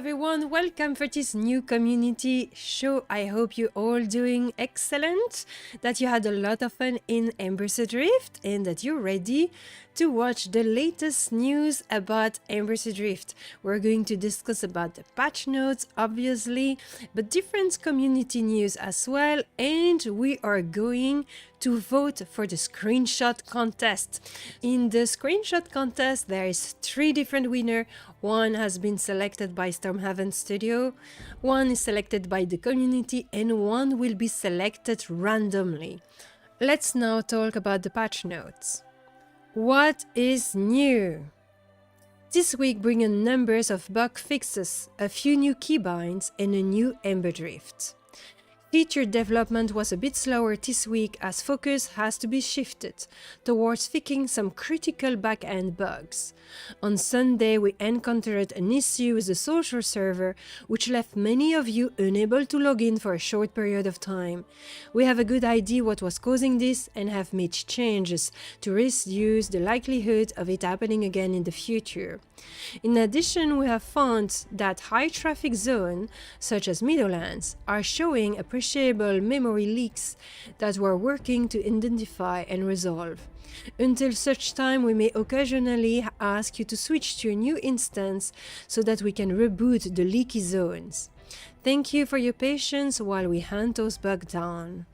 everyone, welcome for this new community show. I hope you're all doing excellent, that you had a lot of fun in Embers Adrift and that you're ready to watch the latest news about Embers Adrift. We're going to discuss about the patch notes, obviously, but different community news as well, and we are going to vote for the screenshot contest. In the screenshot contest, there is 3 different winners. One has been selected by Stormhaven Studio, one is selected by the community, and one will be selected randomly. Let's now talk about the patch notes. What is new? This week brings numbers of bug fixes, a few new keybinds, and a new Embers Adrift. Feature development was a bit slower this week as focus has to be shifted towards fixing some critical back-end bugs. On Sunday, we encountered an issue with the social server which left many of you unable to log in for a short period of time. We have a good idea what was causing this and have made changes to reduce the likelihood of it happening again in the future. In addition, we have found that high traffic zones, such as Meadowlands, are showing appreciable memory leaks that we're working to identify and resolve. Until such time, we may occasionally ask you to switch to a new instance so that we can reboot the leaky zones. Thank you for your patience while we hunt those bugs down.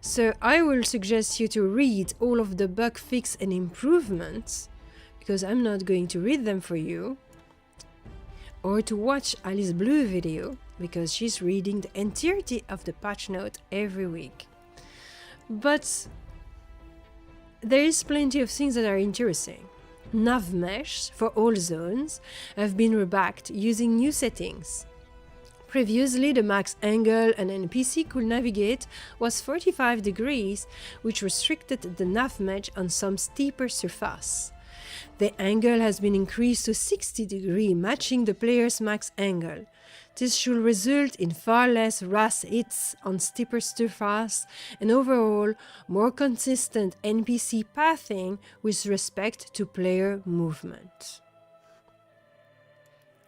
So I will suggest you to read all of the bug fix and improvements, because I'm not going to read them for you, or to watch Alice Blue video, because she's reading the entirety of the patch note every week. But there is plenty of things that are interesting. Nav mesh for all zones have been rebacked using new settings. Previously, the max angle an NPC could navigate was 45 degrees, which restricted the nav mesh on some steeper surface. The angle has been increased to 60 degrees, matching the player's max angle. This should result in far less RAS hits on steeper surface and overall more consistent NPC pathing with respect to player movement.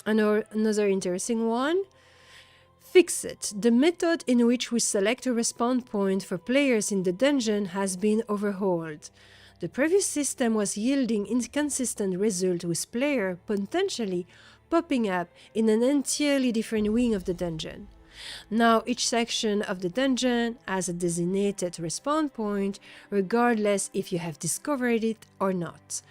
Another interesting one. Fix it. The method in which we select a respawn point for players in the dungeon has been overhauled. The previous system was yielding inconsistent results with player potentially popping up in an entirely different wing of the dungeon. Now each section of the dungeon has a designated respawn point, regardless if you have discovered it or not.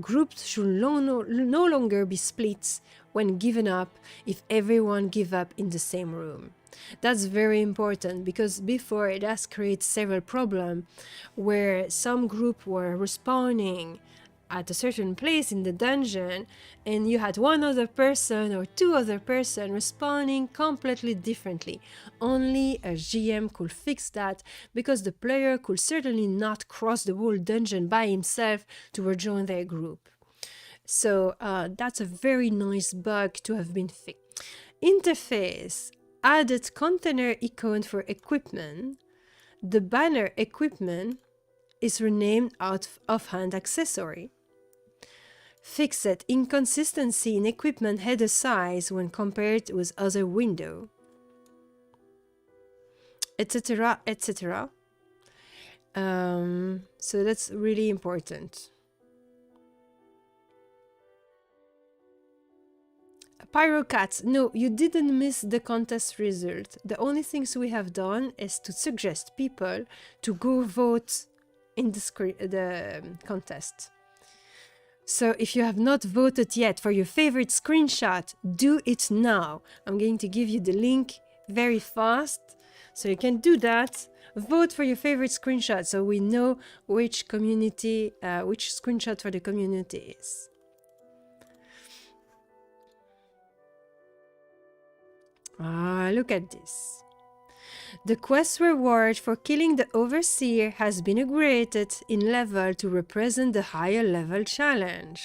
Groups should no longer be split when given up if everyone give up in the same room. That's very important, because before it has created several problems where some group were respawning at a certain place in the dungeon and you had one other person or 2 other persons respawning completely differently. Only a GM could fix that, because the player could certainly not cross the whole dungeon by himself to rejoin their group. So that's a very nice bug to have been fixed. Interface added container icon for equipment. The banner equipment is renamed offhand accessory. Fixed inconsistency in equipment header size when compared with other window, etc, etc. So that's really important. Pyrocats, no, you didn't miss the contest result. The only things we have done is to suggest people to go vote in the contest. So if you have not voted yet for your favorite screenshot, do it now. I'm going to give you the link very fast, so you can do that. Vote for your favorite screenshot so we know which screenshot for the community is. Look at this. The quest reward for killing the Overseer has been upgraded in level to represent the higher level challenge.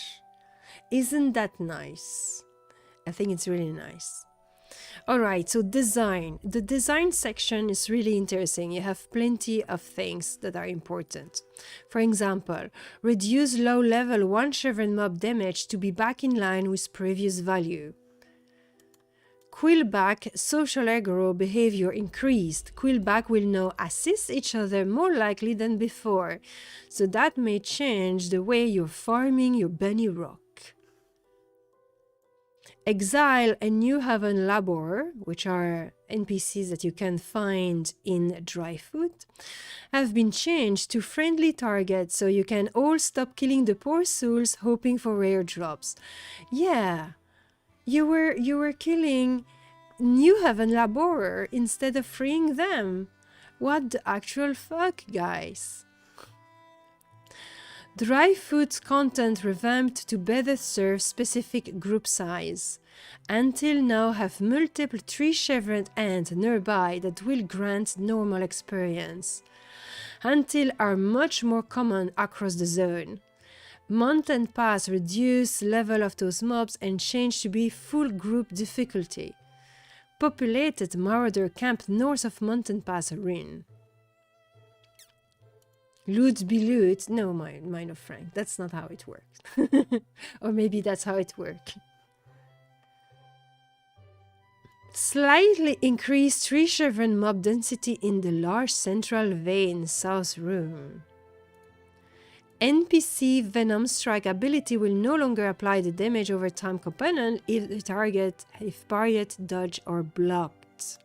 Isn't that nice? I think it's really nice. All right, so design. The design section is really interesting. You have plenty of things that are important. For example, reduce low level 1/7 mob damage to be back in line with previous value. Quillback social aggro behavior increased. Quillback will now assist each other more likely than before, so that may change the way you're farming your bunny rock. Exile and New Haven Labor, which are NPCs that you can find in Dry Food, have been changed to friendly targets, so you can all stop killing the poor souls hoping for rare drops. Yeah, you were killing New Haven Laborer instead of freeing them. What the actual fuck, guys? Dry Food's content revamped to better serve specific group size. Until now have multiple tree-chevroned ants nearby that will grant normal experience. Until are much more common across the zone. Mountain Pass reduce level of those mobs and change to be full group difficulty. Populated Marauder camp north of Mountain Pass Ruin. Loot be loot. No, mine of Frank. That's not how it works. Or maybe that's how it works. Slightly increased tree-chevron mob density in the large central vein south room. NPC Venom Strike ability will no longer apply the damage over time component if the target is parried, dodged, or blocked.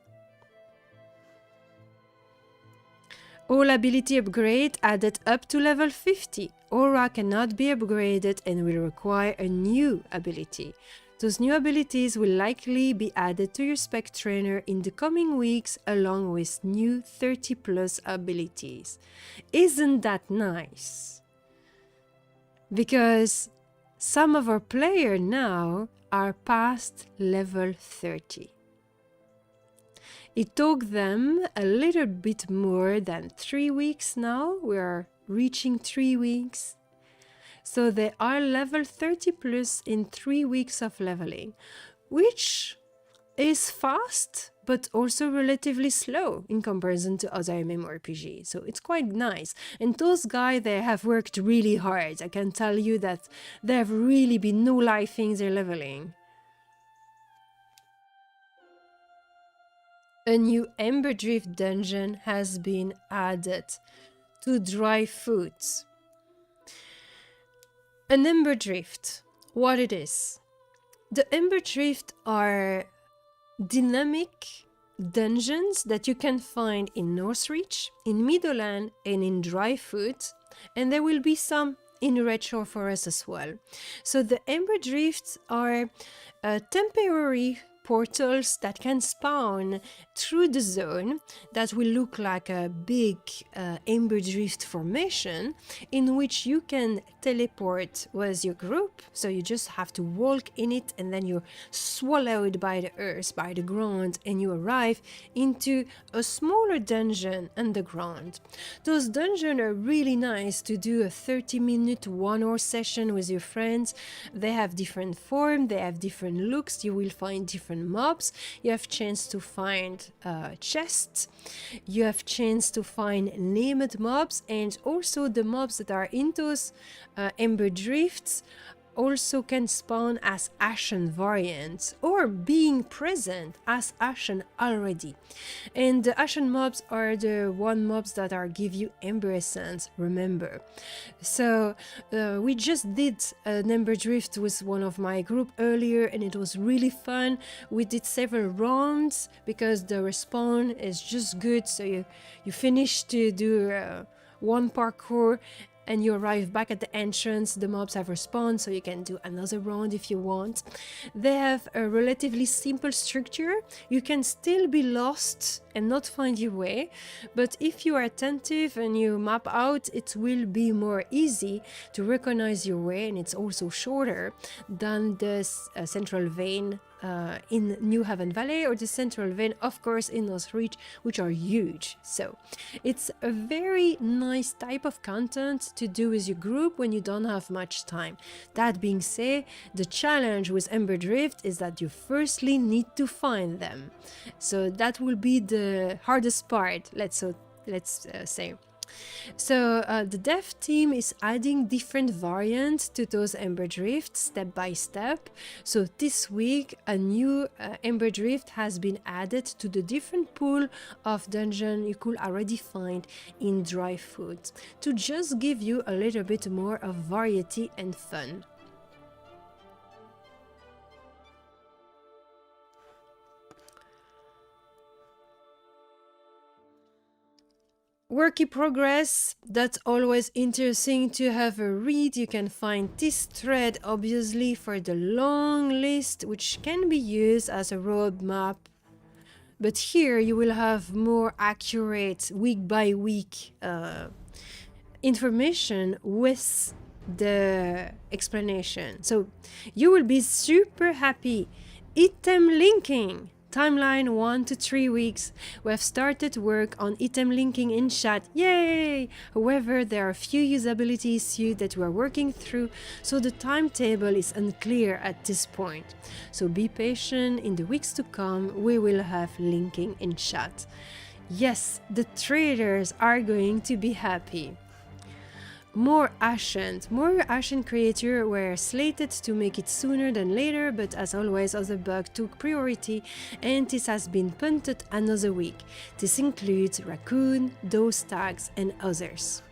All ability upgrade added up to level 50. Aura cannot be upgraded and will require a new ability. Those new abilities will likely be added to your spec trainer in the coming weeks along with new 30+ abilities. Isn't that nice? Because some of our players now are past level 30. It took them a little bit more than 3 weeks now. We are reaching 3 weeks. So they are level 30+ in 3 weeks of leveling, which is fast, but also relatively slow in comparison to other MMORPGs. So it's quite nice. And those guys, they have worked really hard. I can tell you that they have really been no-lifing their leveling. A new Embers Adrift dungeon has been added to Dry Foods. An Embers Adrift, what it is. The Embers Adrift are dynamic dungeons that you can find in Northreach, in Meadowland, and in Dry Food, and there will be some in Red Shore Forest as well. So the Embers Adrift are temporary portals that can spawn through the zone that will look like a big Embers Adrift formation in which you can teleport with your group. So you just have to walk in it and then you're swallowed by the earth, by the ground, and you arrive into a smaller dungeon underground. Those dungeons are really nice to do a 30-minute 1-hour session with your friends. They have different form, they have different looks, you will find different mobs, you have chance to find chests, you have chance to find named mobs, and also the mobs that are in those Embers Adrifts also can spawn as Ashen variants or being present as Ashen already. And the Ashen mobs are the one mobs that are give you Ember Essence, remember. So we just did an Embers Adrift with one of my group earlier and it was really fun. We did several rounds because the respawn is just good, so you finish to do one parkour and you arrive back at the entrance, the mobs have respawned, so you can do another round if you want. They have a relatively simple structure. You can still be lost and not find your way, but if you are attentive and you map out, it will be more easy to recognize your way, and it's also shorter than the central vein in New Haven Valley or the Central Vein, of course in Northreach, which are huge. So it's a very nice type of content to do with your group when you don't have much time. That being said, the challenge with Embers Adrift is that you firstly need to find them. So that will be the hardest part, let's say. So the dev team is adding different variants to those Embers Adrift step by step. So this week a new Embers Adrift has been added to the different pool of dungeon you could already find in Dry Food, to just give you a little bit more of variety and fun. Work in progress, that's always interesting to have a read. You can find this thread obviously for the long list, which can be used as a roadmap. But here you will have more accurate week by week information with the explanation. So you will be super happy. Item linking. Timeline 1 to 3 weeks. We have started work on item linking in chat. Yay! However, there are a few usability issues that we are working through, so the timetable is unclear at this point. So be patient. In the weeks to come, we will have linking in chat. Yes, the traders are going to be happy. More Ascent creators were slated to make it sooner than later, but as always other bugs took priority and this has been punted another week. This includes Raccoon, Those Tags and others.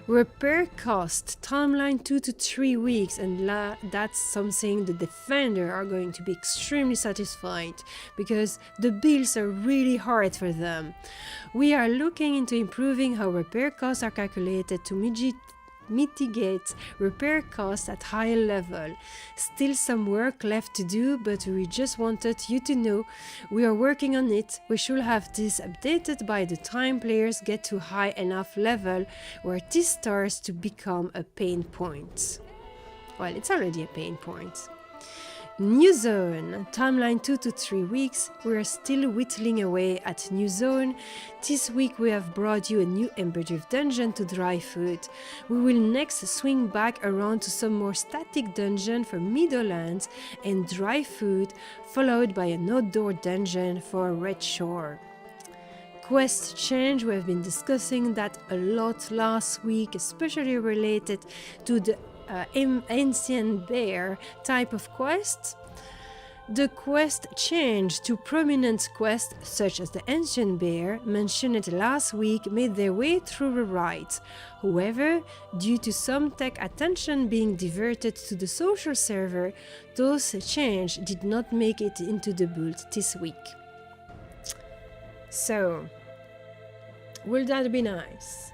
Repair cost, timeline 2 to 3 weeks, and that's something the defender are going to be extremely satisfied because the builds are really hard for them. We are looking into improving how repair costs are calculated to mitigate repair costs at higher level. Still some work left to do, but we just wanted you to know we are working on it. We should have this updated by the time players get to high enough level where this starts to become a pain point. Well, it's already a pain point. New Zone, timeline 2 to 3 weeks. We are still whittling away at New Zone. This week we have brought you a new Embers Adrift dungeon to Dry Food. We will next swing back around to some more static dungeon for Meadowlands and Dry Food, followed by an outdoor dungeon for Red Shore. Quest change, we have been discussing that a lot last week, especially related to the Ancient Bear type of quest. The quest change to prominent quests such as the Ancient Bear mentioned last week made their way through the rite. However, due to some tech attention being diverted to the social server, those change did not make it into the build this week. So, will that be nice?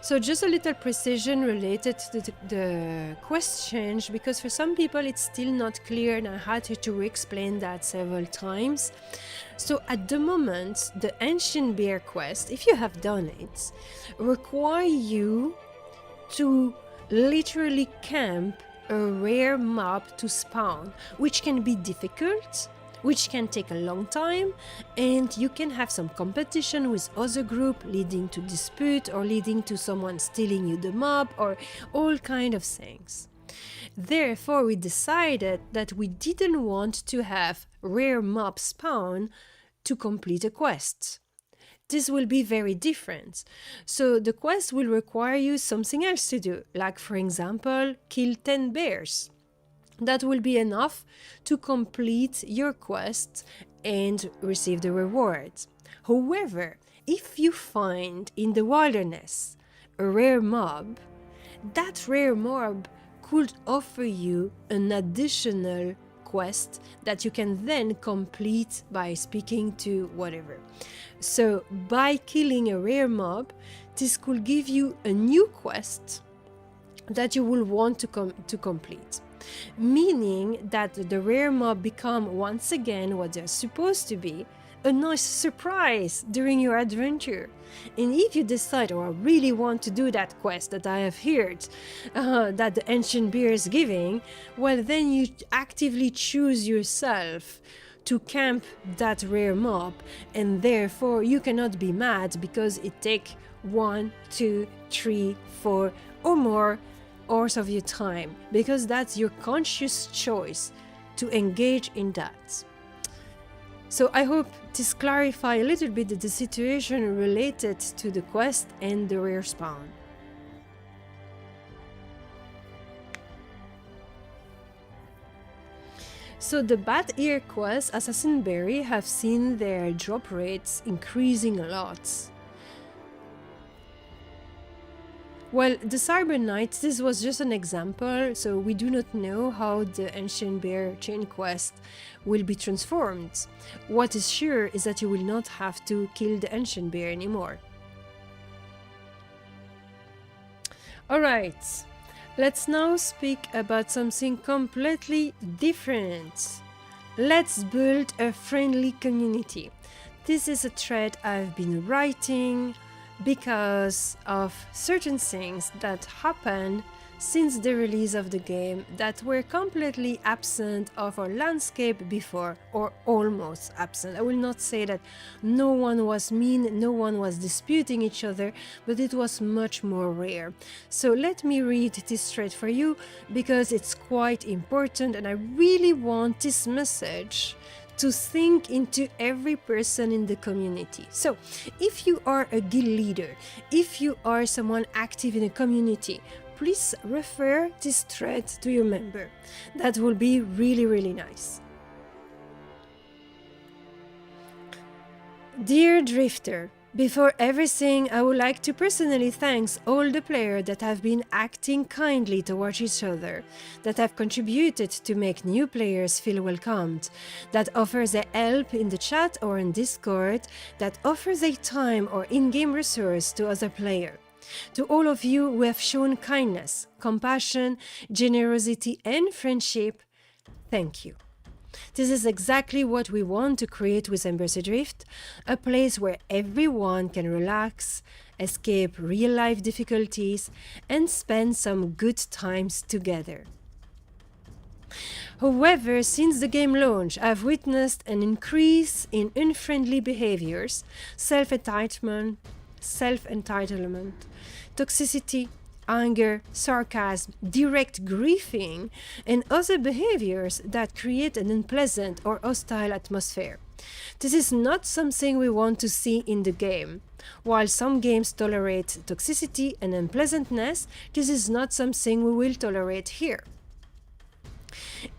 So just a little precision related to the quest change, because for some people it's still not clear and I had to explain that several times. So at the moment, the Ancient Bear quest, if you have done it, require you to literally camp a rare mob to spawn, which can be difficult, which can take a long time, and you can have some competition with other group leading to dispute or leading to someone stealing you the mob or all kind of things. Therefore, we decided that we didn't want to have rare mob spawn to complete a quest. This will be very different. So the quest will require you something else to do, like for example, kill 10 bears. That will be enough to complete your quest and receive the rewards. However, if you find in the wilderness a rare mob, that rare mob could offer you an additional quest that you can then complete by speaking to whatever. So by killing a rare mob, this could give you a new quest that you will want to complete. Meaning that the rare mob become once again what they're supposed to be, a nice surprise during your adventure. And if you decide, oh, I really want to do that quest that I have heard that the ancient bear is giving, well, then you actively choose yourself to camp that rare mob, and therefore you cannot be mad because it takes 1, 2, 3, 4 or more hours of your time, because that's your conscious choice to engage in that. So I hope this clarifies a little bit the situation related to the quest and the rare spawn. So the Bat Ear quest, Assassin Berry, have seen their drop rates increasing a lot. Well, the Cyber Knight, this was just an example, so we do not know how the Ancient Bear chain quest will be transformed. What is sure is that you will not have to kill the Ancient Bear anymore. Alright, let's now speak about something completely different. Let's build a friendly community. This is a thread I've been writing because of certain things that happened since the release of the game that were completely absent of our landscape before, or almost absent. I will not say that no one was mean, no one was disputing each other, but it was much more rare. So let me read this thread for you because it's quite important, and I really want this message to sink into every person in the community. So, if you are a guild leader, if you are someone active in a community, please refer this thread to your member. That will be really, really nice. Dear Drifter, before everything, I would like to personally thank all the players that have been acting kindly towards each other, that have contributed to make new players feel welcomed, that offer their help in the chat or in Discord, that offer their time or in-game resource to other players. To all of you who have shown kindness, compassion, generosity and friendship, thank you. This is exactly what we want to create with Embers Adrift, a place where everyone can relax, escape real-life difficulties, and spend some good times together. However, since the game launch, I've witnessed an increase in unfriendly behaviors, self-entitlement, toxicity, anger, sarcasm, direct griefing, and other behaviors that create an unpleasant or hostile atmosphere. This is not something we want to see in the game. While some games tolerate toxicity and unpleasantness, this is not something we will tolerate here.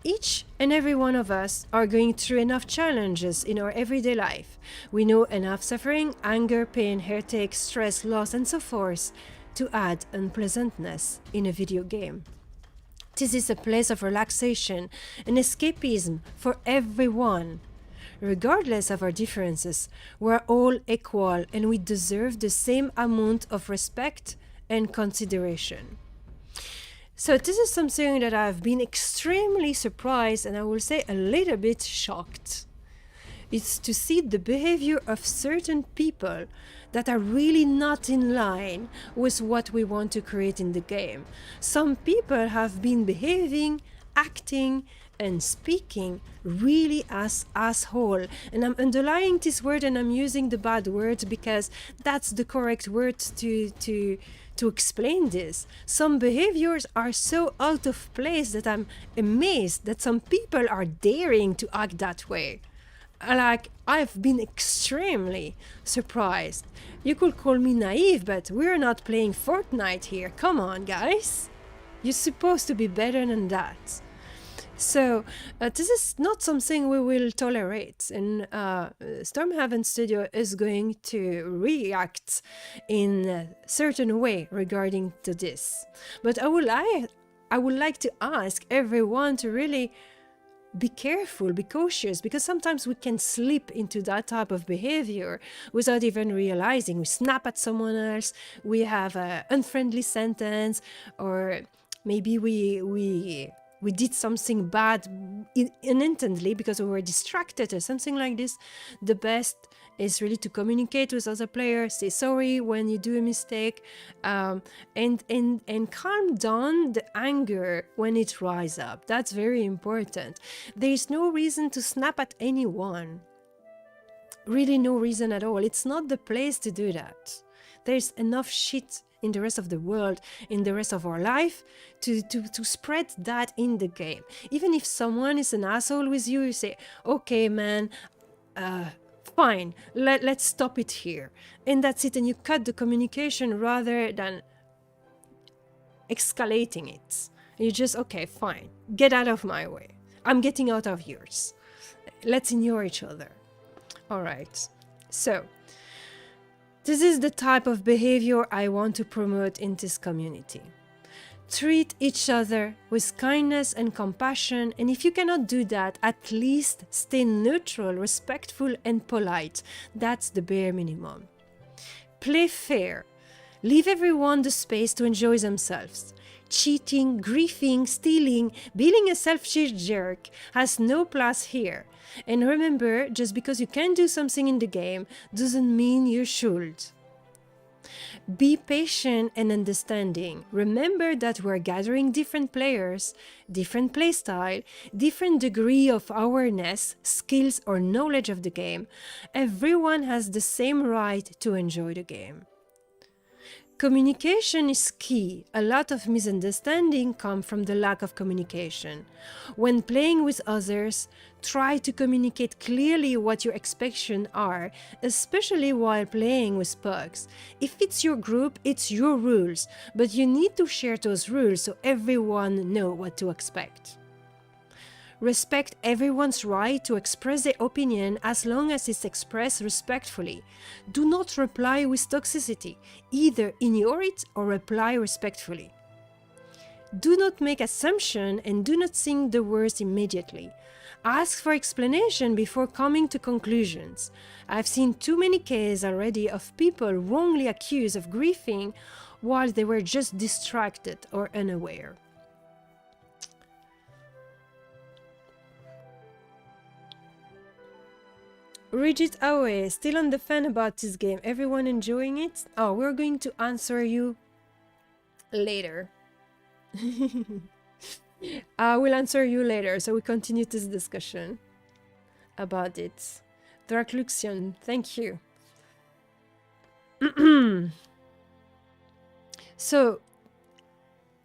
Each and every one of us are going through enough challenges in our everyday life. We know enough suffering, anger, pain, heartache, stress, loss, and so forth to add unpleasantness in a video game. This is a place of relaxation and escapism for everyone. Regardless of our differences, we're all equal and we deserve the same amount of respect and consideration. So this is something that I've been extremely surprised and I will say a little bit shocked. It's to see the behavior of certain people that are really not in line with what we want to create in the game. Some people have been behaving, acting, and speaking really as asshole. And I'm underlining this word and I'm using the bad word because that's the correct word to explain this. Some behaviors are so out of place that I'm amazed that some people are daring to act that way. Like, I've been extremely surprised. You could call me naive, but we're not playing Fortnite here. Come on, guys. You're supposed to be better than that. So, this is not something we will tolerate. And Stormhaven Studio is going to react in a certain way regarding to this. But I would like to ask everyone to really be careful, be cautious, because sometimes we can slip into that type of behavior without even realizing. We snap at someone else, we have an unfriendly sentence, or maybe we we did something bad inintendently because we were distracted or something like this, the best is really to communicate with other players, say sorry when you do a mistake, and calm down the anger when it rises up. That's very important. There is no reason to snap at anyone. Really no reason at all. It's not the place to do that. There's enough shit in the rest of the world, in the rest of our life, to spread that in the game. Even if someone is an asshole with you, you say, okay, man, fine, let's stop it here. And that's it, and you cut the communication rather than escalating it. You just, okay, fine, get out of my way. I'm getting out of yours. Let's ignore each other. All right, so this is the type of behavior I want to promote in this community. Treat each other with kindness and compassion, and if you cannot do that, at least stay neutral, respectful, and polite. That's the bare minimum. Play fair. Leave everyone the space to enjoy themselves. Cheating, griefing, stealing, being a selfish jerk has no place here. And remember, just because you can do something in the game doesn't mean you should. Be patient and understanding. Remember that we're gathering different players, different playstyle, different degree of awareness, skills, or knowledge of the game. Everyone has the same right to enjoy the game. Communication is key. A lot of misunderstanding come from the lack of communication. When playing with others, try to communicate clearly what your expectations are, especially while playing with pugs. If it's your group, it's your rules, but you need to share those rules so everyone knows what to expect. Respect everyone's right to express their opinion as long as it's expressed respectfully. Do not reply with toxicity. Either ignore it or reply respectfully. Do not make assumptions and do not think the worst immediately. Ask for explanation before coming to conclusions. I've seen too many cases already of people wrongly accused of griefing while they were just distracted or unaware. Rigid away, still on the fan about this game. Everyone enjoying it? Oh, we're going to answer you later. I will answer you later, so we continue this discussion about it. Dracluxion, thank you. So,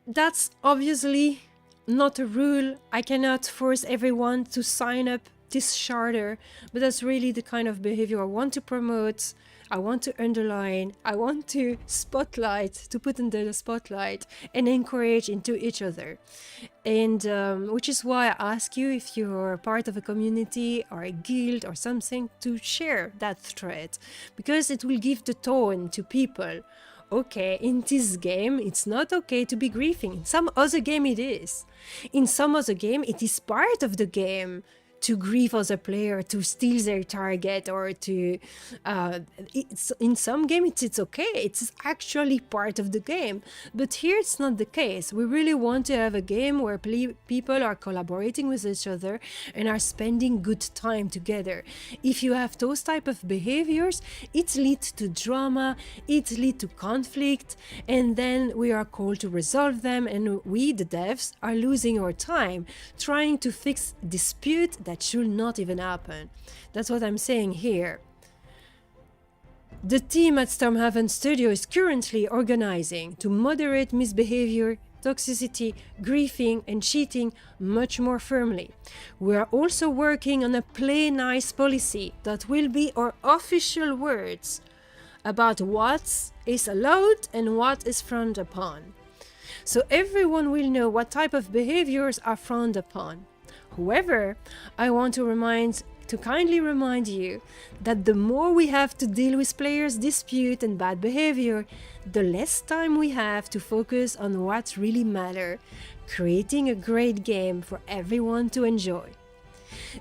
that's obviously not a rule. I cannot force everyone to sign up this charter, but that's really the kind of behavior I want to promote, I want to underline, I want to spotlight, to put under the spotlight and encourage into each other. And which is why I ask you, if you're part of a community or a guild or something, to share that thread, because it will give the tone to people. Okay, in this game, it's not okay to be griefing. In some other game, it is. In some other game, it is part of the game to grief other player, to steal their target, or to in some games it's okay, it's actually part of the game. But here it's not the case. We really want to have a game where people are collaborating with each other and are spending good time together. If you have those type of behaviors, it leads to drama, it leads to conflict, and then we are called to resolve them, and we, the devs, are losing our time trying to fix dispute that should not even happen. That's what I'm saying here. The team at Stormhaven Studio is currently organizing to moderate misbehavior, toxicity, griefing, and cheating much more firmly. We are also working on a play nice policy that will be our official words about what is allowed and what is frowned upon. So everyone will know what type of behaviors are frowned upon. However, I want to kindly remind you that the more we have to deal with players' dispute and bad behavior, the less time we have to focus on what really matters, creating a great game for everyone to enjoy.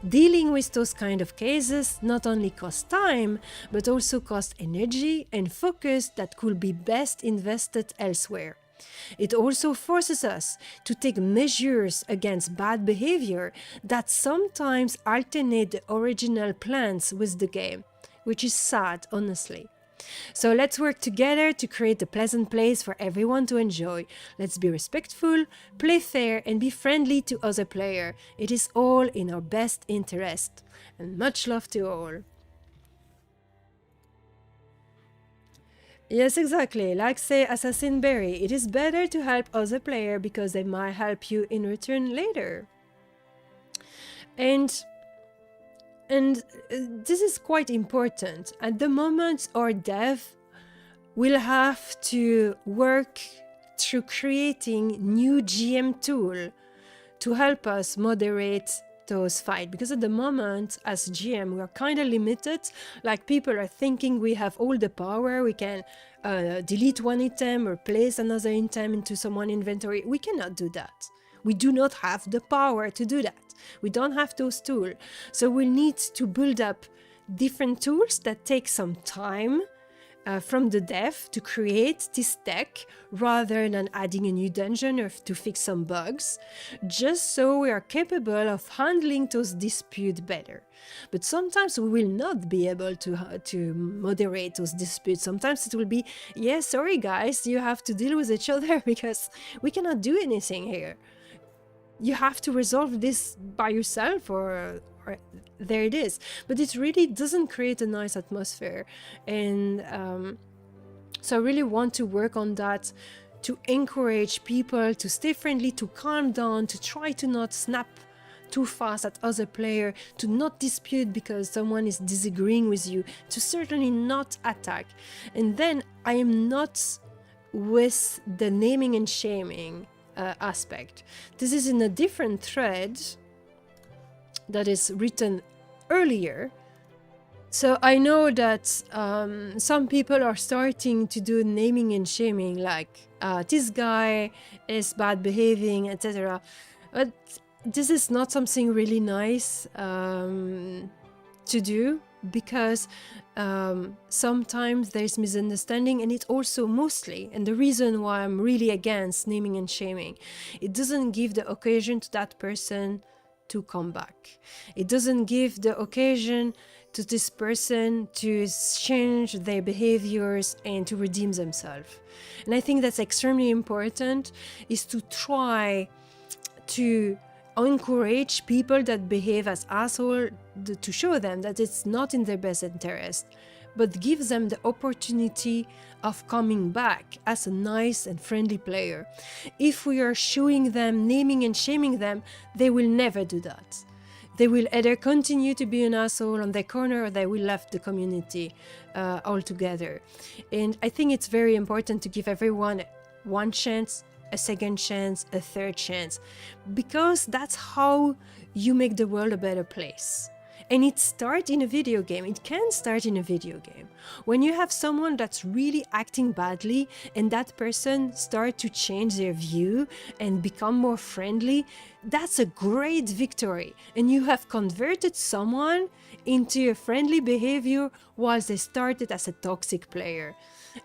Dealing with those kind of cases not only costs time, but also costs energy and focus that could be best invested elsewhere. It also forces us to take measures against bad behavior that sometimes alternate the original plans with the game, which is sad, honestly. So let's work together to create a pleasant place for everyone to enjoy. Let's be respectful, play fair, and be friendly to other players. It is all in our best interest. And much love to all. Yes, exactly. Like say Assassin Berry, it is better to help other players because they might help you in return later. And this is quite important. At the moment, our dev will have to work through creating new GM tool to help us moderate those fights, because at the moment as GM we are kind of limited. Like, people are thinking we have all the power, we can delete one item or place another item into someone's inventory. We cannot do that. We do not have the power to do that. We don't have those tools. So we'll need to build up different tools that take some time from the dev to create this tech, rather than adding a new dungeon or to fix some bugs, just so we are capable of handling those disputes better. But sometimes we will not be able to moderate those disputes. Sometimes it will be, yeah, sorry guys, you have to deal with each other because we cannot do anything here. You have to resolve this by yourself, or there it is. But it really doesn't create a nice atmosphere. And so I really want to work on that, to encourage people to stay friendly, to calm down, to try to not snap too fast at other player, to not dispute because someone is disagreeing with you, to certainly not attack. And then I am not with the naming and shaming aspect. This is in a different thread that is written earlier. So I know that some people are starting to do naming and shaming, like this guy is bad behaving, etc. But this is not something really nice to do, because sometimes there's misunderstanding, and it also mostly, and the reason why I'm really against naming and shaming, it doesn't give the occasion to that person to come back. It doesn't give the occasion to this person to change their behaviors and to redeem themselves. And I think that's extremely important, is to try to encourage people that behave as assholes, to show them that it's not in their best interest, but give them the opportunity of coming back as a nice and friendly player. If we are showing them, naming and shaming them, they will never do that. They will either continue to be an asshole on their corner, or they will left the community altogether. And I think it's very important to give everyone one chance, a second chance, a third chance, because that's how you make the world a better place. And it starts in a video game. It can start in a video game. When you have someone that's really acting badly and that person start to change their view and become more friendly, that's a great victory. And you have converted someone into a friendly behavior while they started as a toxic player.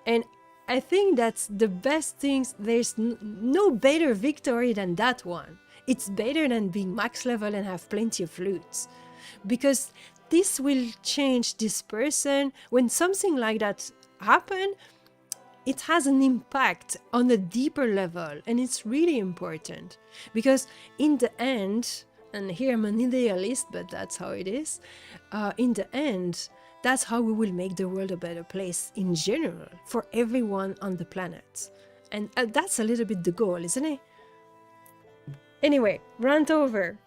And I think that's the best things. There's no better victory than that one. It's better than being max level and have plenty of loot. Because this will change this person. When something like that happens, it has an impact on a deeper level, and it's really important. Because in the end, and here I'm an idealist, but that's how it is, in the end, that's how we will make the world a better place in general, for everyone on the planet. And that's a little bit the goal, isn't it? Anyway, rant over.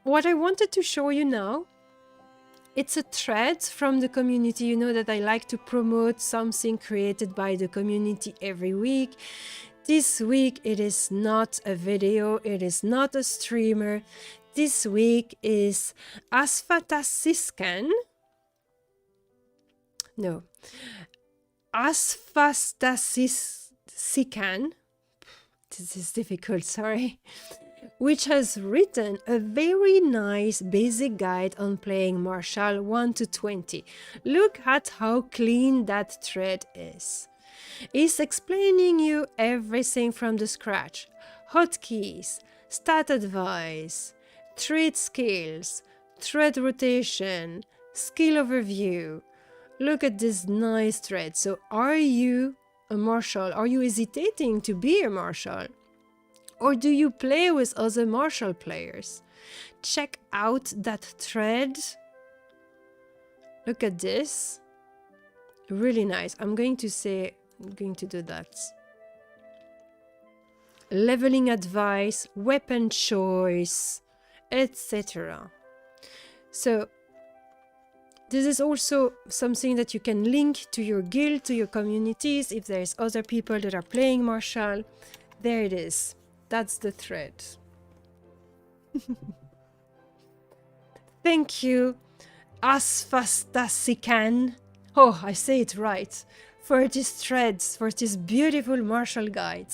What I wanted to show you now, it's a thread from the community. You know that I like to promote something created by the community every week. This week it is not a video, it is not a streamer. This week is Asfatasiskan. No. Asfastasikan. This is difficult, sorry. Which has written a very nice basic guide on playing Marshall 1 to 20. Look at how clean that thread is. It's explaining you everything from the scratch. Hotkeys, stat advice, trait skills, thread rotation, skill overview. Look at this nice thread. So are you a marshal? Are you hesitating to be a marshal? Or do you play with other marshal players? Check out that thread. Look at this. Really nice. I'm going to do that. Leveling advice, weapon choice, etc. So this is also something that you can link to your guild, to your communities, if there's other people that are playing martial. There it is. That's the thread. Thank you, Asfastasikan. Oh, I say it right. For these threads, for this beautiful martial guide.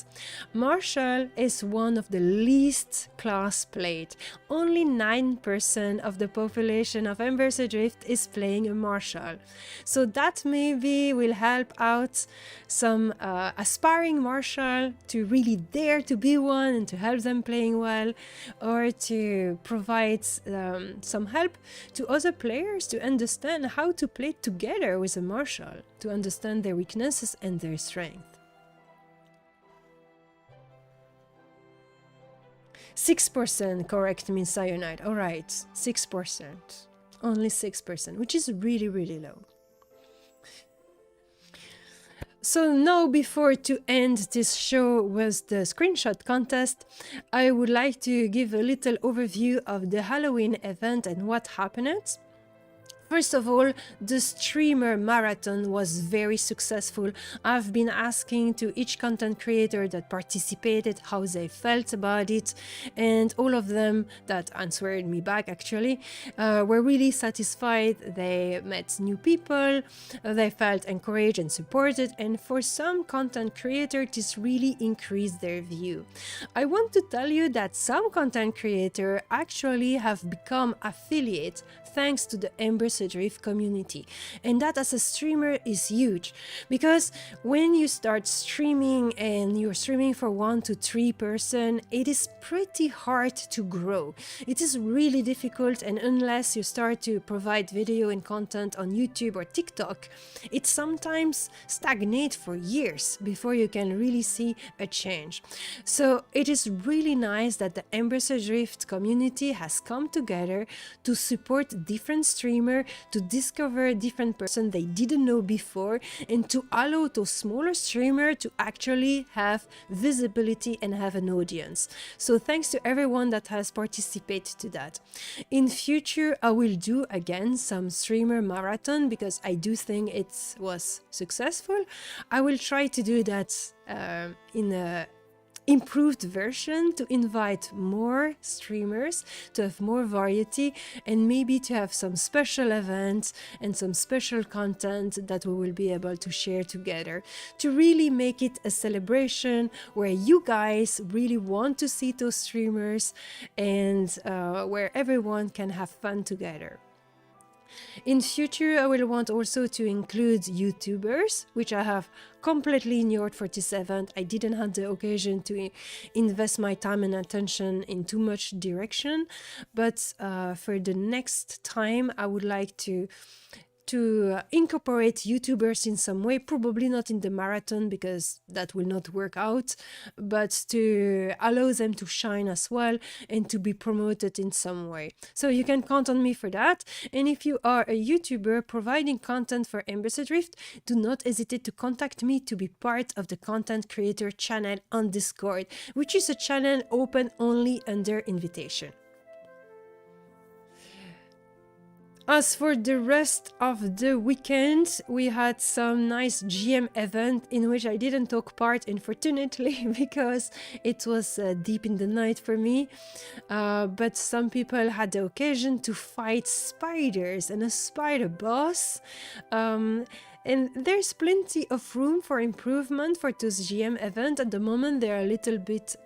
Martial is one of the least class played. Only 9% of the population of Embers Adrift is playing a martial. So that maybe will help out some aspiring martial to really dare to be one and to help them playing well, or to provide some help to other players to understand how to play together with a martial, to understand their weaknesses and their strength. 6% correct means cyanide. All right, 6%. Only 6%, which is really, really low. So now, before to end this show with the screenshot contest, I would like to give a little overview of the Halloween event and what happened. First of all, the streamer marathon was very successful. I've been asking to each content creator that participated how they felt about it, and all of them that answered me back actually were really satisfied. They met new people, they felt encouraged and supported, and for some content creators this really increased their view. I want to tell you that some content creators actually have become affiliates thanks to the Embers Adrift community, and that as a streamer is huge, because when you start streaming and you're streaming for 1 to 3 person, it is pretty hard to grow. It is really difficult, and unless you start to provide video and content on YouTube or TikTok, it sometimes stagnates for years before you can really see a change. So it is really nice that the Embers Adrift community has come together to support different streamers, to discover different person they didn't know before, and to allow those smaller streamers to actually have visibility and have an audience. So thanks to everyone that has participated to that. In future, I will do again some streamer marathon because I do think it was successful. I will try to do that in a improved version, to invite more streamers, to have more variety, and maybe to have some special events and some special content that we will be able to share together, to really make it a celebration where you guys really want to see those streamers, and where everyone can have fun together. In future, I will want also to include YouTubers, which I have completely ignored for this event. I didn't have the occasion to invest my time and attention in too much direction, but for the next time, I would like to incorporate YouTubers in some way, probably not in the marathon because that will not work out, but to allow them to shine as well and to be promoted in some way. So you can count on me for that. And if you are a YouTuber providing content for Embers Adrift, do not hesitate to contact me to be part of the content creator channel on Discord, which is a channel open only under invitation. As for the rest of the weekend, we had some nice GM event in which I didn't take part, unfortunately, because it was deep in the night for me. But some people had the occasion to fight spiders and a spider boss. And there's plenty of room for improvement for those GM event. At the moment, they're a little bit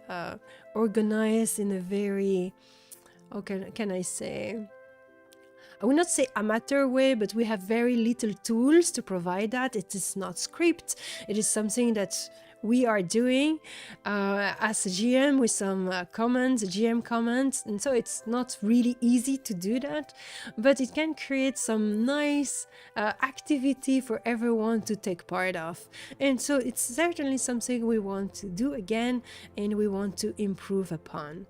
organized in a very, how can I say? I will not say amateur way, but we have very little tools to provide that. It is not script. It is something that we are doing as a GM with some comments, GM comments, and so it's not really easy to do that, but it can create some nice activity for everyone to take part of. And so it's certainly something we want to do again and we want to improve upon.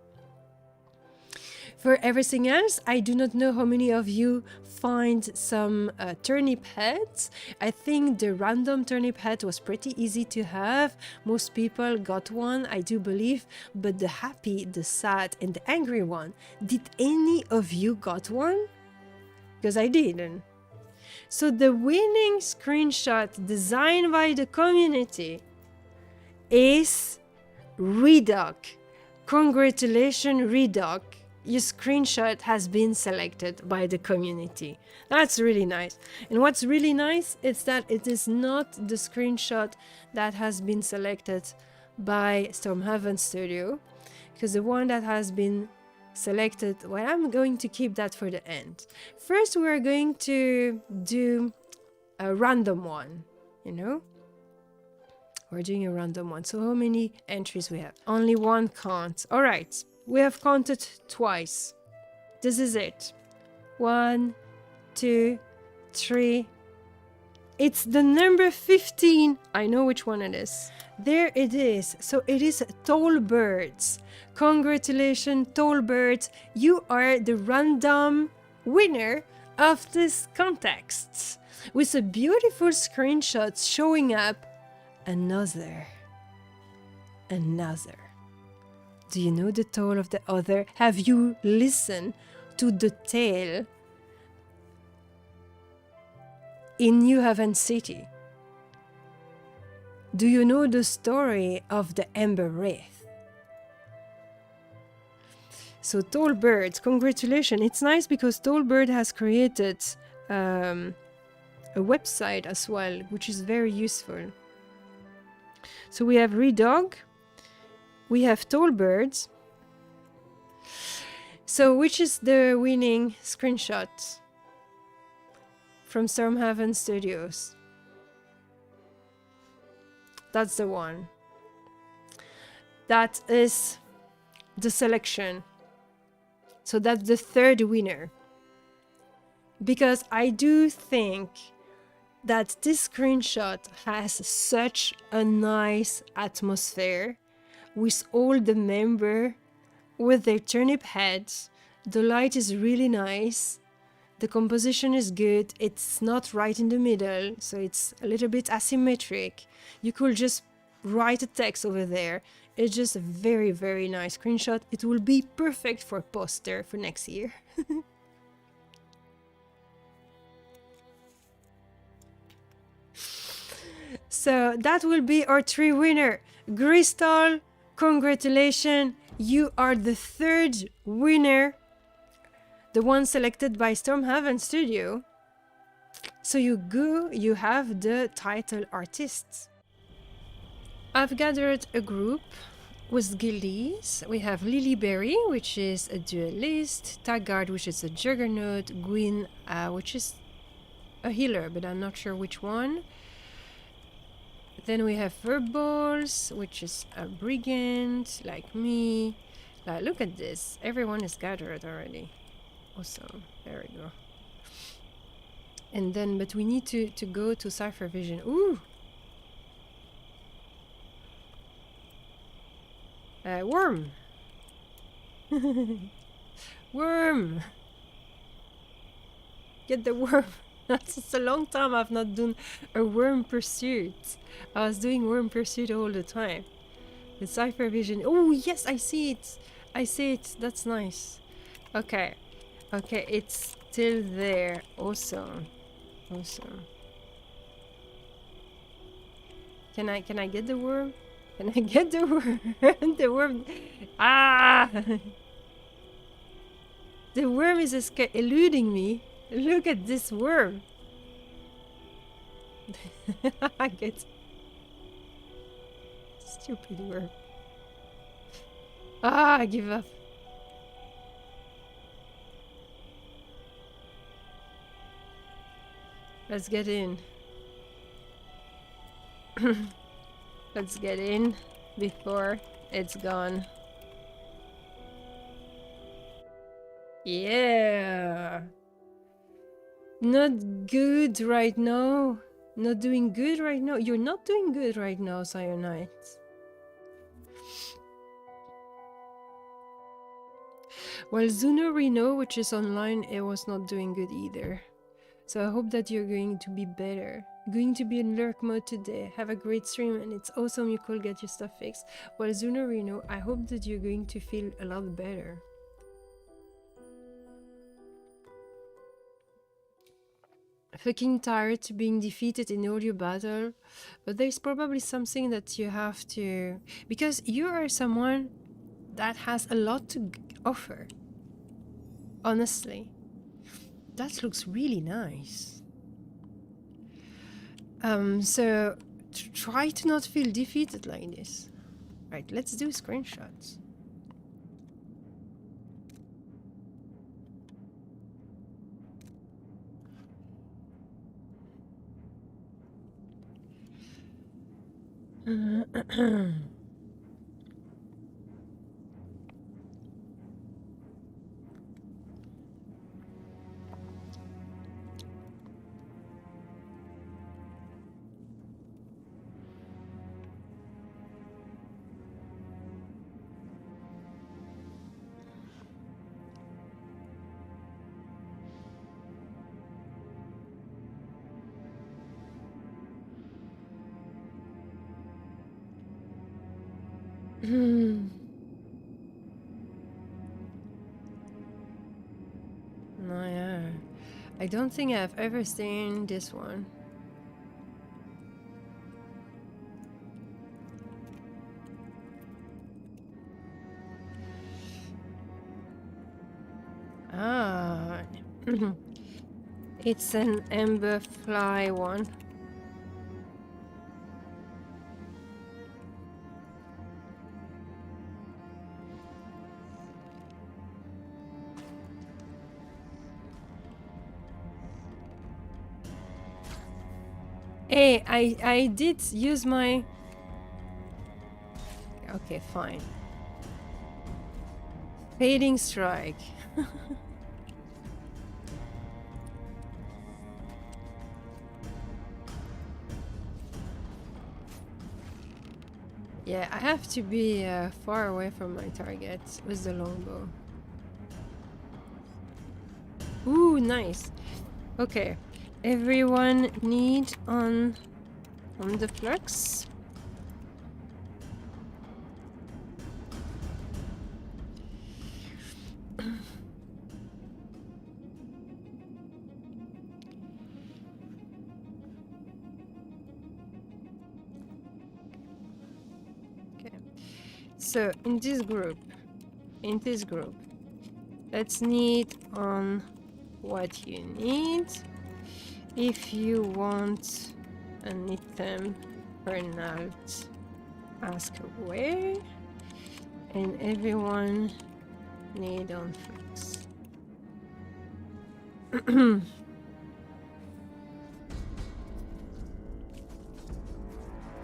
For everything else, I do not know how many of you find some turnip heads. I think the random turnip head was pretty easy to have. Most people got one, I do believe, but the happy, the sad, and the angry one, did any of you got one? Because I didn't. So the winning screenshot designed by the community is Redoc. Congratulations, Redoc. Your screenshot has been selected by the community. That's really nice. And what's really nice is that it is not the screenshot that has been selected by Stormhaven Studio, because the one that has been selected, well, I'm going to keep that for the end. First, we're going to do a random one, you know? We're doing a random one. So how many entries we have? Only one count. All right. We have counted twice. This is it. 1, 2, 3. It's the number 15. I know which one it is. There it is. So it is Tall Birds. Congratulations, Tall Birds. You are the random winner of this contest. With a beautiful screenshot showing up another. Do you know the tale of the other? Have you listened to the tale in New Haven City? Do you know the story of the Embers Adrift? So Tall Bird, congratulations. It's nice because Tall Bird has created a website as well, which is very useful. So we have Redog. We have Tall Birds. So which is the winning screenshot from Stormhaven Studios? That's the one. That is the selection. So that's the third winner. Because I do think that this screenshot has such a nice atmosphere with all the members with their turnip heads. The light is really nice. The composition is good. It's not right in the middle, so it's a little bit asymmetric. You could just write a text over there. It's just a very, very nice screenshot. It will be perfect for a poster for next year. So that will be our 3 winner. Crystal, congratulations. You are the third winner. The one selected by Stormhaven Studio. So you have the title artists. I've gathered a group with guildies. We have Lilyberry, which is a duelist, Taggart, which is a juggernaut, Gwyn, which is a healer, but I'm not sure which one. Then we have Verballs, which is a brigand, like me. Look at this. Everyone is gathered already. Awesome. There we go. And then, but we need to go to Cypher Vision. Ooh! Worm! Worm! Get the worm! It's a long time I've not done a worm pursuit. I was doing worm pursuit all the time. The Cypher Vision. Oh, yes, I see it. I see it. That's nice. Okay. Okay, it's still there. Awesome. Awesome. Can I get the worm? Can I get the worm? The worm. Ah! The worm is eluding me. Look at this worm. I get stupid worm. Ah, I give up. Let's get in. Let's get in before it's gone. Yeah. Not good right now. Not doing good right now. You're not doing good right now, Cyanite. Well, Zuno Reno, which is online, it was not doing good either. So I hope that you're going to be better. Going to be in lurk mode today. Have a great stream and it's awesome you could get your stuff fixed. Well, Zuno Reno, I hope that you're going to feel a lot better. Fucking tired to being defeated in all your battle, but there's probably something that you have to, because you are someone that has a lot to offer. Honestly, that looks really nice. So try to not feel defeated like this. Right, let's do screenshots. No, yeah. I don't think I've ever seen this one. Ah. It's an ember fly one. Hey, I did use my... Okay, fine. Fading strike. Yeah, I have to be far away from my target with the longbow. Ooh, nice. Okay, everyone need on the flux. So in this group, let's need on what you need. If you want an item per night, ask away, and everyone need on fix.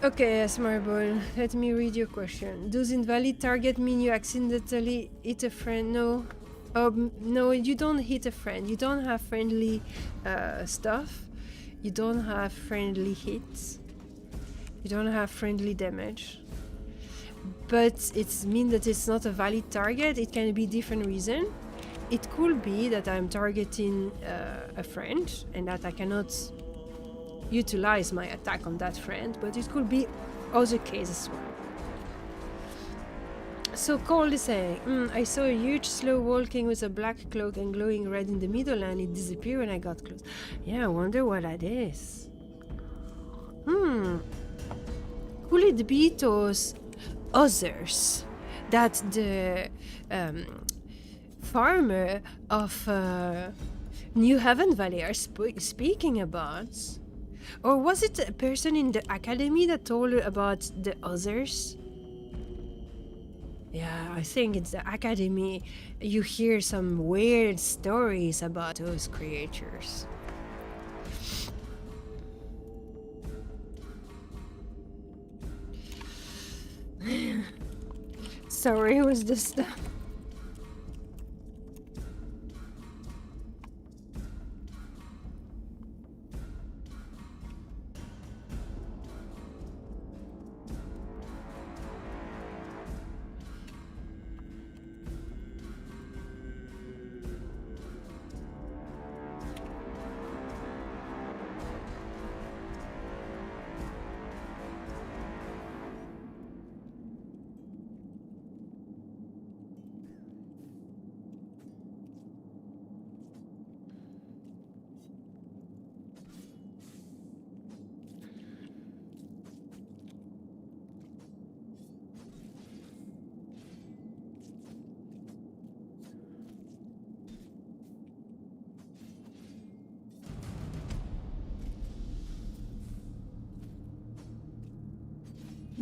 Okay, Smartball, let me read your question. Does invalid target mean you accidentally hit a friend? No. No, you don't hit a friend. You don't have friendly stuff. You don't have friendly hits. You don't have friendly damage. But it means that it's not a valid target. It can be different reason. It could be that I'm targeting a friend and that I cannot utilize my attack on that friend, but it could be other cases as well. So Cole is saying, I saw a huge slow walking with a black cloak and glowing red in the middle and it disappeared when I got close. Yeah, I wonder what that is. Could it be those others that the farmer of New Haven Valley are speaking about? Or was it a person in the academy that told her about the others? Yeah, I think it's the academy. You hear some weird stories about those creatures. Sorry, it was just...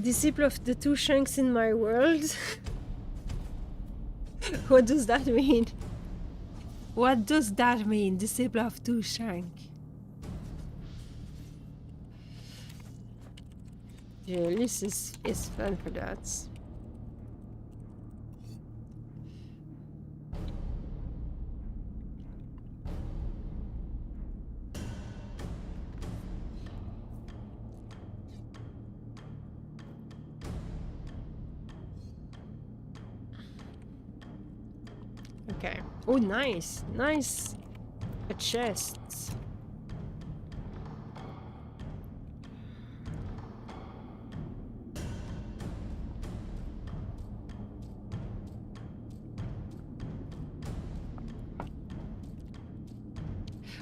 Disciple of the two shanks in my world? What does that mean? What does that mean? Disciple of two shank? Yeah, this is fun for that. Okay. Oh, nice. Nice. A chest.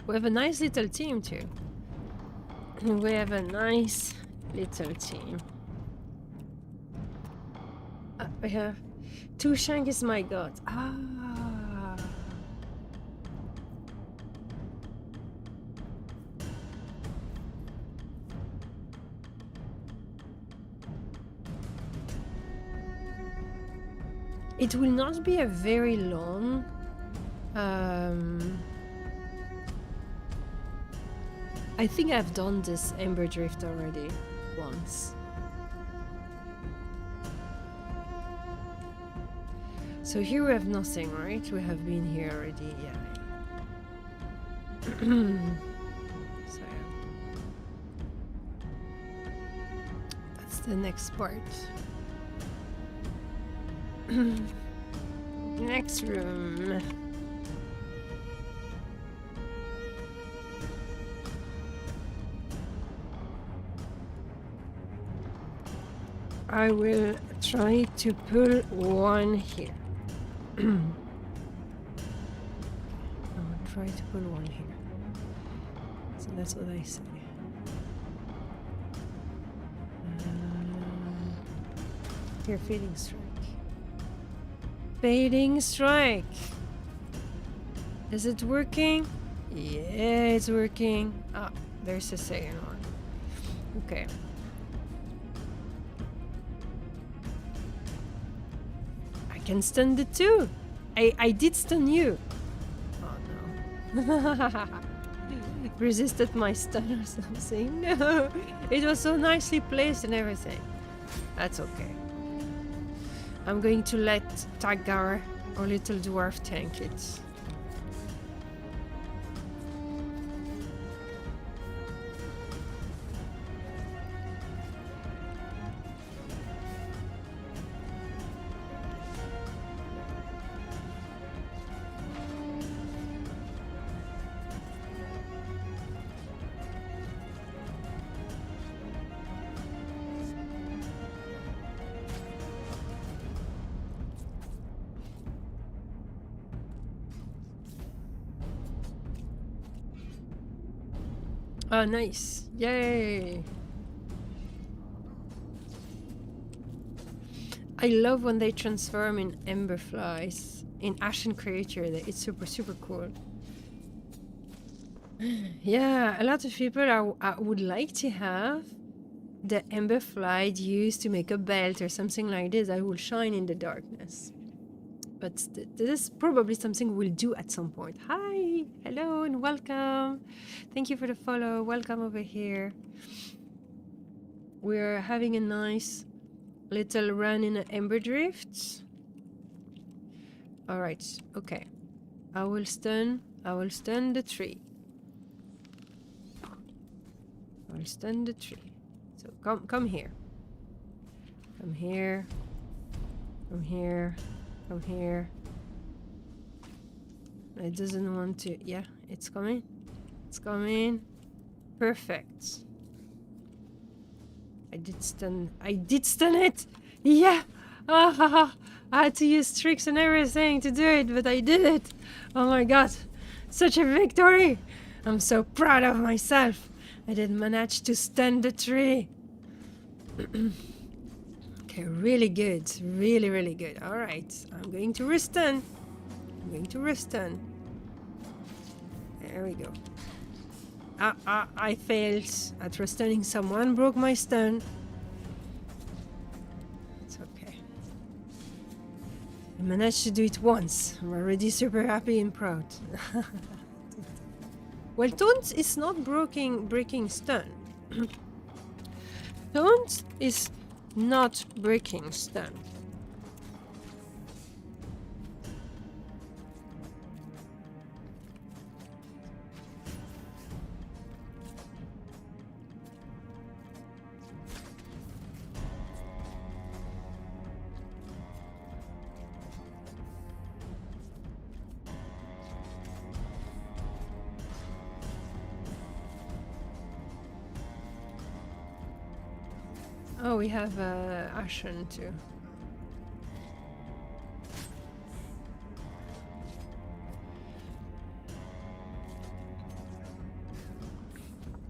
We have a nice little team too. We have a nice little team. We have two shank is my god. Ah. It will not be a very long I think I've done this Ember Drift already once. So here we have nothing, right? We have been here already, yeah. So that's the next part. Next room. I will try to pull one here. I'll try to pull one here. So that's what I say. Here, fading strike. Fading strike. Is it working? Yeah, it's working. Ah, there's a second one. Okay. I can stun the two. I did stun you. Oh no. Resisted my stun or something. No. It was so nicely placed and everything. That's okay. I'm going to let Tagar or little dwarf tank it. Oh, nice. Yay. I love when they transform in ember flies, in ashen creature. It's super, super cool. Yeah, a lot of people would like to have the ember fly used to make a belt or something like this that will shine in the darkness. But this is probably something we'll do at some point. Hi, hello, and welcome. Thank you for the follow. Welcome over here. We're having a nice little run in Ember Drift. Alright, okay. I will stun the tree. I will stun the tree. So come here. Come here. Come here. Come here. It doesn't want to. Yeah, it's coming. It's coming. Perfect. I did stun it! Yeah! Ah, ha, ha. I had to use tricks and everything to do it, but I did it! Oh my god! Such a victory! I'm so proud of myself! I did manage to stun the tree! Okay, really good. Really, really good. Alright, I'm going to restun. I'm going to restun. There we go. I failed at restunning someone, broke my stun. It's okay. I managed to do it once. I'm already super happy and proud. Well, Taunt is not breaking stun. Taunt is not breaking stun. Oh, we have Ashen too.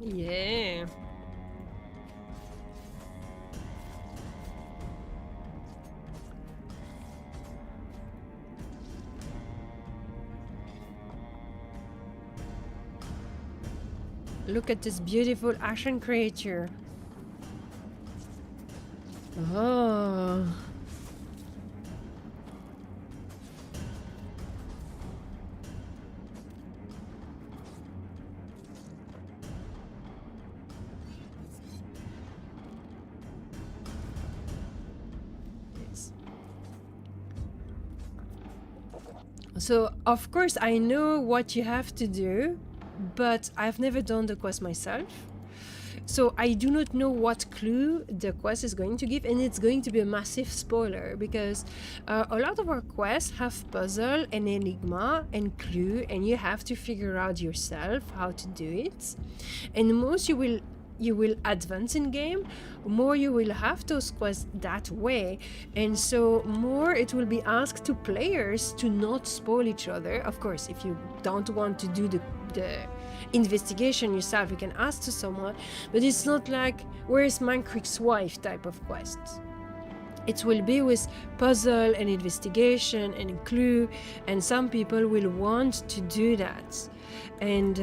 Yeah. Look at this beautiful Ashen creature. Oh. Yes. So, of course, I know what you have to do, but I've never done the quest myself. So I do not know what clue the quest is going to give, and it's going to be a massive spoiler because a lot of our quests have puzzle and enigma and clue, and you have to figure out yourself how to do it. And the most you will advance in game, more you will have those quests that way, and so more it will be asked to players to not spoil each other. Of course, if you don't want to do the investigation yourself, you can ask to someone, but it's not like where's Mancreek's wife type of quests. It will be with puzzle and investigation and clue, and some people will want to do that. And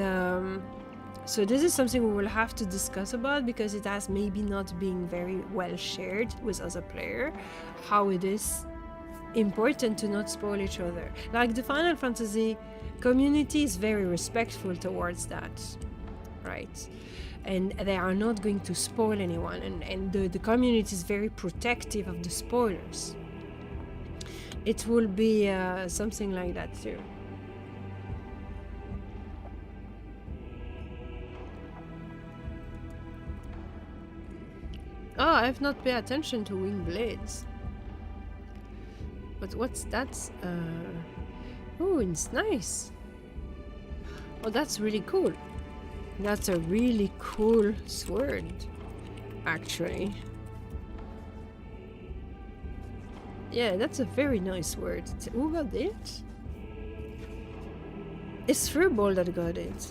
so this is something we will have to discuss about, because it has maybe not been very well shared with other player, how it is important to not spoil each other. Like the Final Fantasy community is very respectful towards that, right? And they are not going to spoil anyone, and the community is very protective of the spoilers. It will be something like that too. Oh, I've not paid attention to wing blades. But what's that? Oh, it's nice. Oh, that's really cool. That's a really cool sword, actually. Yeah, that's a very nice sword. Who got it? It's Furball that got it.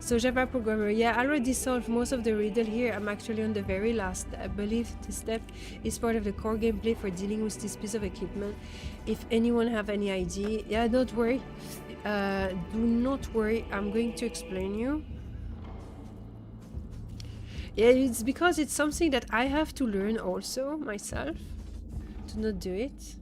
So Java programmer, yeah, I already solved most of the riddle here. I'm actually on the very last. I believe this step is part of the core gameplay for dealing with this piece of equipment. If anyone have any idea, yeah, don't worry. Do not worry, I'm going to explain you. Yeah, it's because it's something that I have to learn also myself to not do it.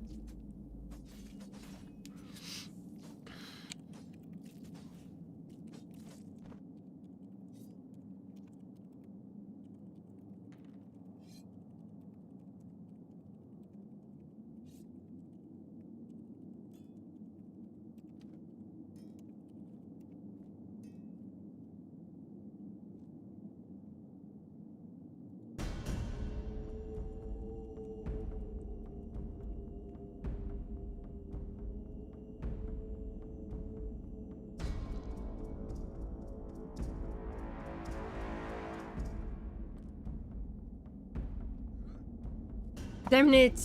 Damn it!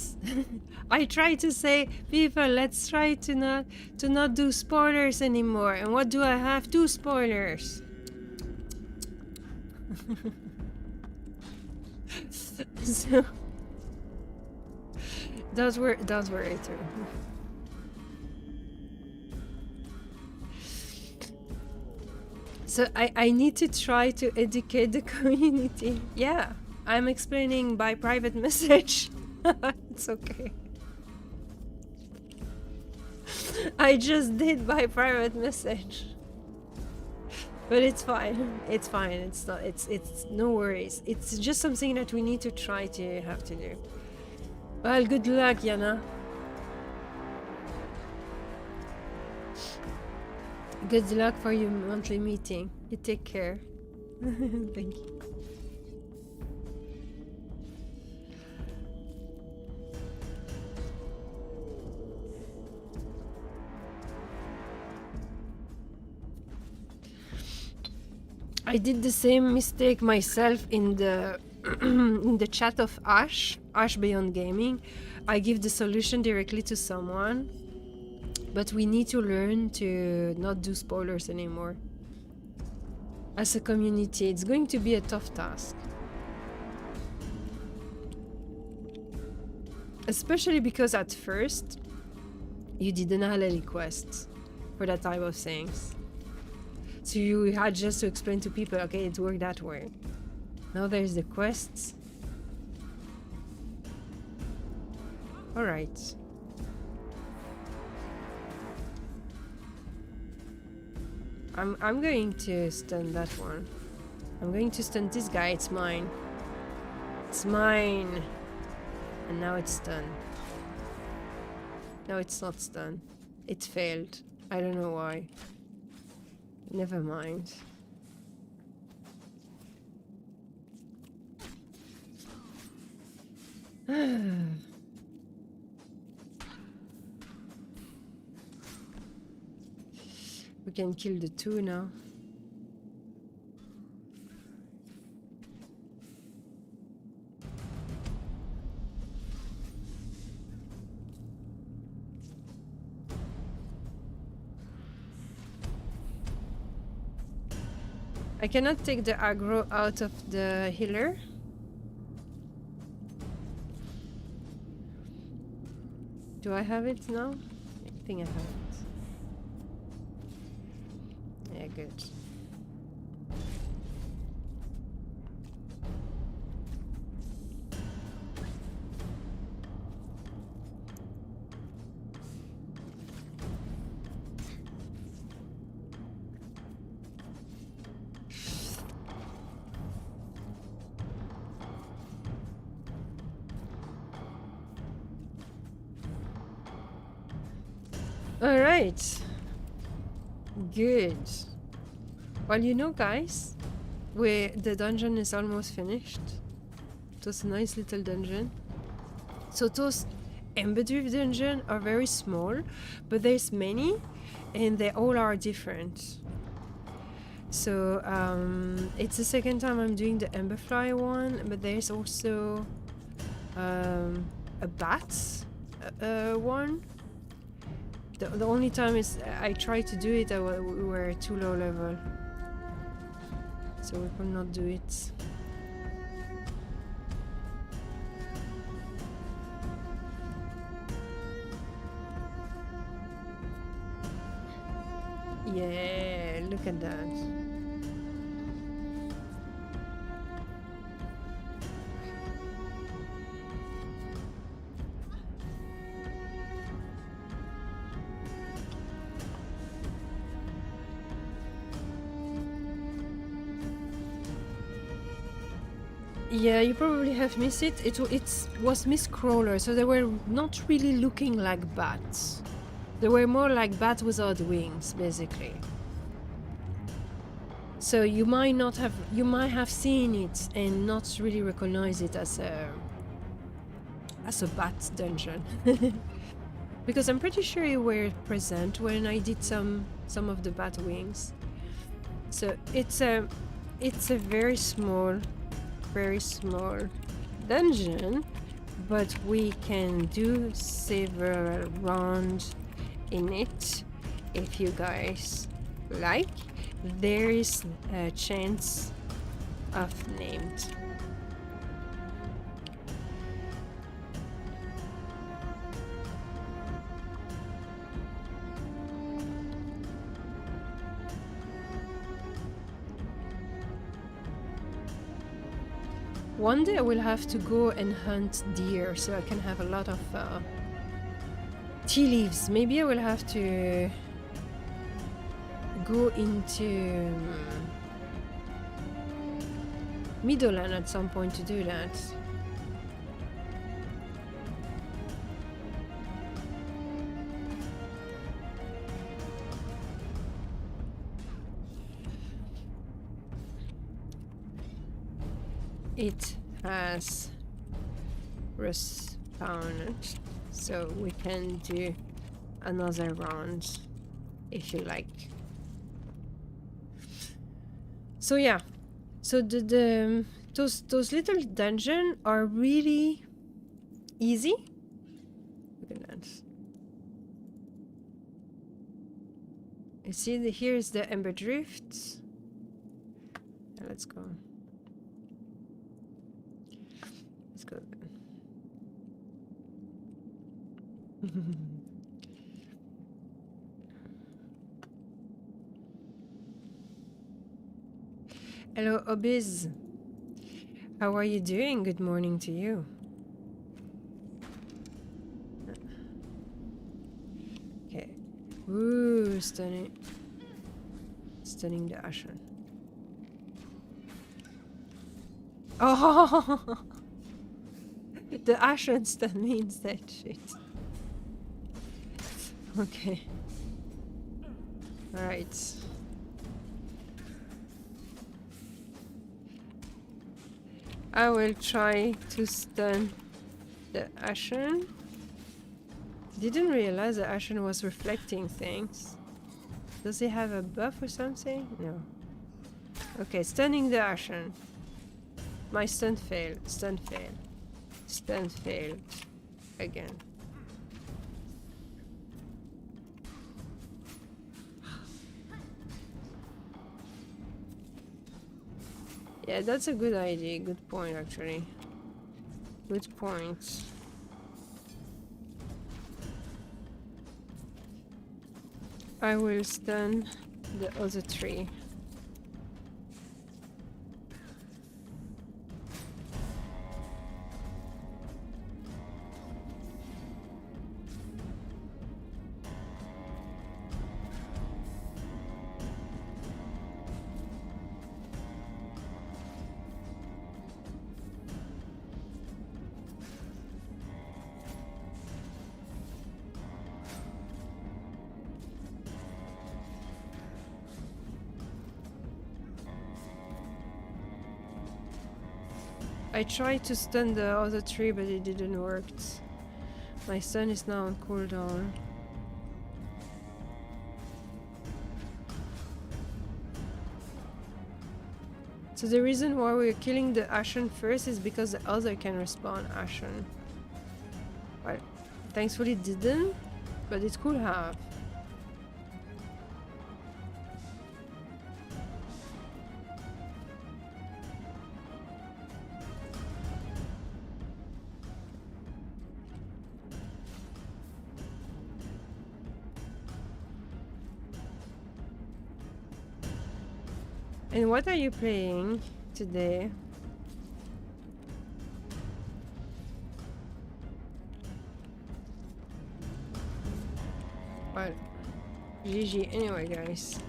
I try to say, people, let's try to not do spoilers anymore. And what do I have? 2 spoilers. So those were it. So I need to try to educate the community. Yeah, I'm explaining by private message. It's okay. I just did by private message. But it's fine. It's fine. It's not. It's no worries. It's just something that we need to try to have to do. Well, good luck, Yana. Good luck for your monthly meeting. You take care. Thank you. I did the same mistake myself in the in the chat of Ash Beyond Gaming. I give the solution directly to someone, but we need to learn to not do spoilers anymore. As a community, it's going to be a tough task. Especially because at first, you didn't have any quests for that type of things. So you had just to explain to people, okay, it worked that way. Now there's the quests. Alright. I'm going to stun that one. I'm going to stun this guy, it's mine. It's mine. And now it's stunned. No, it's not stunned. It failed. I don't know why. Never mind. We can kill the 2 now. I cannot take the aggro out of the healer. Do I have it now? I think I have it. Yeah, good. All right. Good. Well, you know, guys, the dungeon is almost finished. It was a nice little dungeon. So those Embers Adrift dungeons are very small, but there's many, and they all are different. So it's the second time I'm doing the Emberfly one, but there's also a bat one. The only time is I tried to do it, we were too low level, so we could not do it. Yeah, look at that. Yeah, you probably have missed it. It was Miss Crawler, so they were not really looking like bats. They were more like bats without wings, basically. So you might have seen it and not really recognize it as a bat dungeon. Because I'm pretty sure you were present when I did some of the bat wings. So it's a very small dungeon, but we can do several rounds in it if you guys like. There is a chance of named. One day I will have to go and hunt deer so I can have a lot of tea leaves. Maybe I will have to go into Midland at some point to do that. It has respawned, so we can do another round if you like. So yeah, so those little dungeons are really easy. Look at that. You see, here's the Embers Adrift. Let's go. Let's go. Hello, Obiz. How are you doing? Good morning to you. Okay. Ooh, stunning. Stunning the Ashen. Oh! The Ashen stun means that shit. Okay. Alright. I will try to stun the Ashen. Didn't realize the Ashen was reflecting things. Does he have a buff or something? No. Okay, stunning the Ashen. My stun failed. Stun failed. Stun failed. Again. Yeah, that's a good idea. Good point, actually. Good point. I will stun the other three. I tried to stun the other three, but it didn't work. My stun is now on cooldown. So the reason why we're killing the Ashen first is because the other can respawn Ashen. Well, thankfully it didn't, but it could have. And what are you playing today? Well, GG anyway, guys.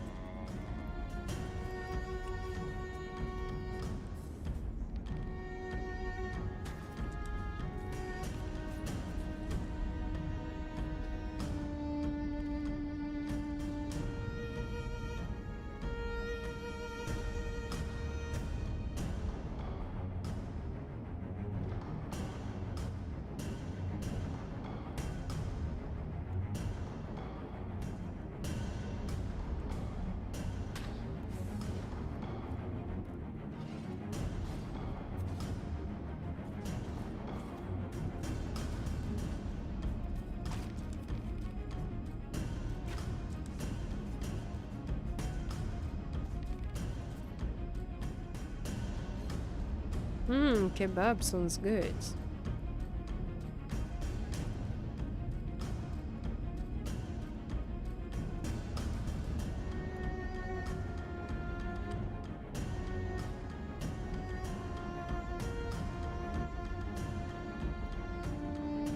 Kebab sounds good.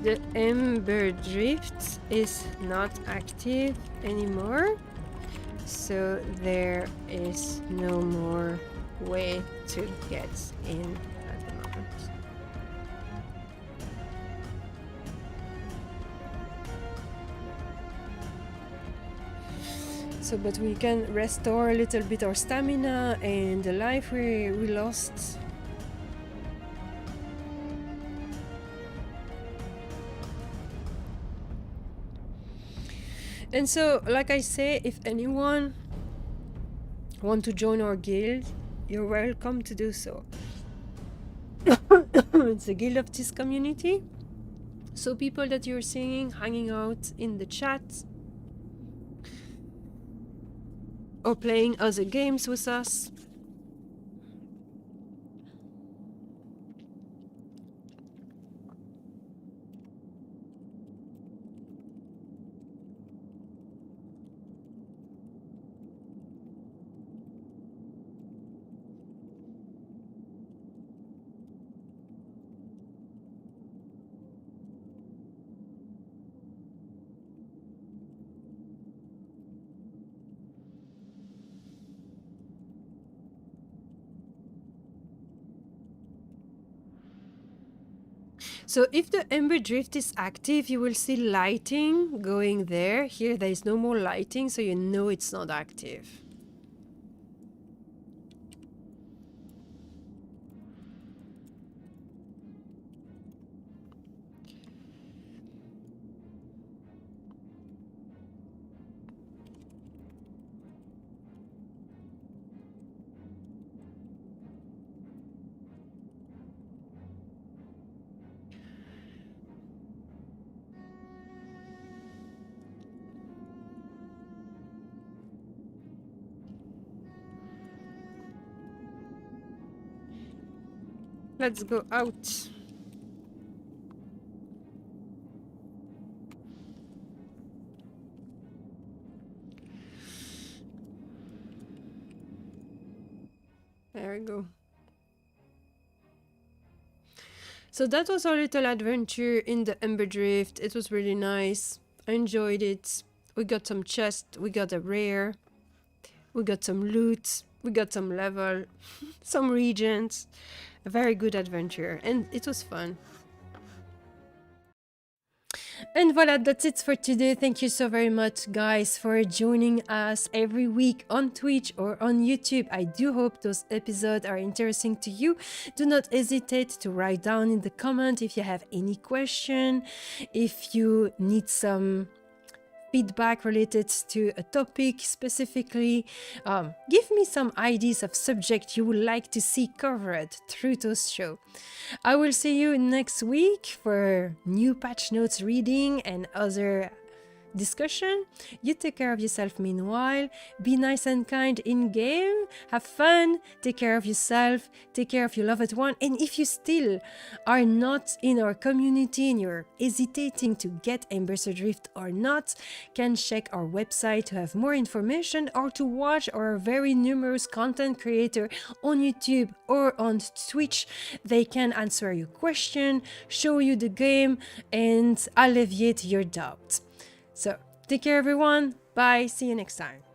The Ember Drift is not active anymore, so there is no more way to get in at the moment. So, but we can restore a little bit our stamina and the life we lost. And so, like I say, if anyone want to join our guild, you're welcome to do so. It's a guild of this community. So people that you're seeing hanging out in the chat or playing other games with us. So if the Ember Drift is active, you will see lighting going there. Here, there is no more lighting, so you know it's not active. Let's go out. There we go. So that was our little adventure in the Ember Drift. It was really nice. I enjoyed it. We got some chest, we got a rare, we got some loot, we got some level, some regions. A very good adventure, and it was fun. And voila, that's it for today. Thank you so very much, guys, for joining us every week on Twitch or on YouTube. I do hope those episodes are interesting to you. Do not hesitate to write down in the comment if you have any question, if you need some feedback related to a topic specifically. Give me some ideas of subject you would like to see covered through those show. I will see you next week for new patch notes reading and other discussion. You take care of yourself meanwhile. Be nice and kind in game. Have fun. Take care of yourself. Take care of your loved one. And if you still are not in our community and you're hesitating to get Embers Adrift or not, can check our website to have more information or to watch our very numerous content creator on YouTube or on Twitch. They can answer your question, show you the game, and alleviate your doubts. So, take care everyone. Bye. See you next time.